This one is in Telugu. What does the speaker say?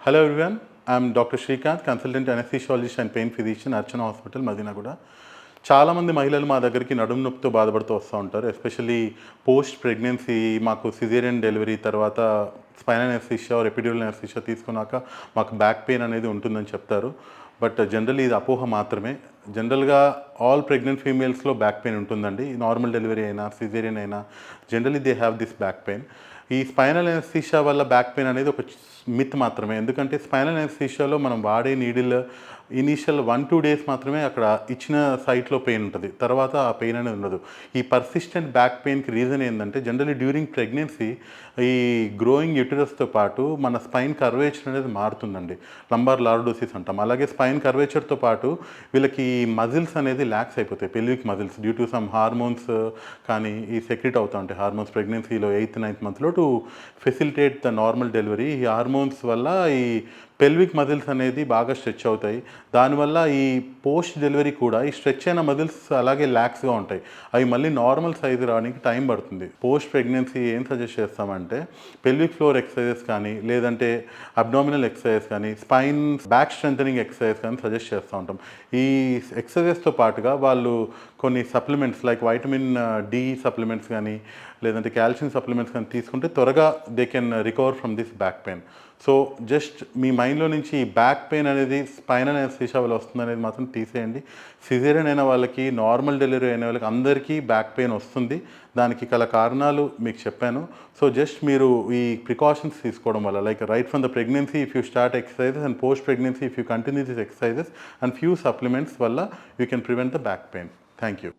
Hello everyone, I am Dr. Srikanth, consultant anesthesiologist and pain physician, Archana Hospital, Madinagooda. చాలామంది మహిళలు మా దగ్గరికి నడుము నొప్పితో బాధపడుతూ వస్తూ ఉంటారు. ఎస్పెషల్లీ పోస్ట్ ప్రెగ్నెన్సీ మాకు సిజేరియన్ డెలివరీ తర్వాత spinal anaesthesia or epidural anaesthesia తీసుకున్నాక మాకు బ్యాక్ పెయిన్ అనేది ఉంటుందని చెప్తారు. బట్ జనరల్లీ ఇది అపోహ మాత్రమే. జనరల్గా ఆల్ ప్రెగ్నెంట్ ఫీమేల్స్లో బ్యాక్ పెయిన్ ఉంటుందండి. నార్మల్ డెలివరీ అయినా సిజేరియన్ అయినా generally they have this back pain. ఈ స్పైనల్ అనెస్థీషియా వల్ల బ్యాక్ పెయిన్ అనేది ఒక మిత్ మాత్రమే. ఎందుకంటే స్పైనల్ అనెస్థీషియాలో మనం వాడే నీడిల్ ఇనీషియల్ 1-2 డేస్ మాత్రమే అక్కడ ఇచ్చిన సైట్లో పెయిన్ ఉంటుంది. తర్వాత ఆ పెయిన్ అనేది ఉండదు. ఈ పర్సిస్టెంట్ బ్యాక్ పెయిన్కి రీజన్ ఏంటంటే జనరల్లీ డ్యూరింగ్ ప్రెగ్నెన్సీ ఈ గ్రోయింగ్ యూటరస్తో పాటు మన స్పైన్ కర్వేచర్ అనేది మారుతుందండి. లంబార్ లార్డోసిస్ అంటాం. అలాగే స్పైన్ కర్వేచర్తో పాటు వీళ్ళకి మజిల్స్ అనేది ల్యాక్స్ అయిపోతాయి, pelvic muscles due to some hormones కానీ ఈ సెక్రెట్ అవుతూ ఉంటాయి. హార్మోన్స్ ప్రెగ్నెన్సీలో 8th-9th మంత్లో to facilitate the normal delivery. ఈ హార్మోన్స్ వల్ల ఈ పెల్విక్ మజిల్స్ అనేది బాగా స్ట్రెచ్ అవుతాయి. దానివల్ల ఈ పోస్ట్ డెలివరీ కూడా ఈ స్ట్రెచ్ అయిన మజిల్స్ అలాగే ల్యాక్స్గా ఉంటాయి. అవి మళ్ళీ నార్మల్ సైజు రావడానికి టైం పడుతుంది. పోస్ట్ ప్రెగ్నెన్సీ ఏం సజెస్ట్ చేస్తామంటే పెల్విక్ ఫ్లోర్ ఎక్సర్సైజెస్ కానీ లేదంటే అబ్డామినల్ ఎక్సర్సైజెస్ కానీ స్పైన్ బ్యాక్ స్ట్రెంథనింగ్ ఎక్సర్సైజ్ కానీ సజెస్ట్ చేస్తూ ఉంటాం. ఈ ఎక్సర్సైజెస్తో పాటుగా వాళ్ళు కొన్ని supplements like vitamin D supplements కానీ లేదంటే కాల్షియం సప్లిమెంట్స్ కానీ తీసుకుంటే త్వరగా they can recover from this back pain. So just మీ మైండ్లో నుంచి ఈ బ్యాక్ పెయిన్ అనేది స్పైనల్ అనెస్థీషియా వల్ల వస్తుందనేది మాత్రం తీసేయండి. సిజేరియన్ అయిన వాళ్ళకి, నార్మల్ డెలివరీ అయిన వాళ్ళకి అందరికీ బ్యాక్ పెయిన్ వస్తుంది. దానికి గల కారణాలు మీకు చెప్పాను. సో జస్ట్ మీరు ఈ ప్రికాషన్స్ తీసుకోవడం వల్ల like right from the pregnancy if you start exercises and post pregnancy if you continue this exercises and few supplements వల్ల you can prevent the back pain. Thank you.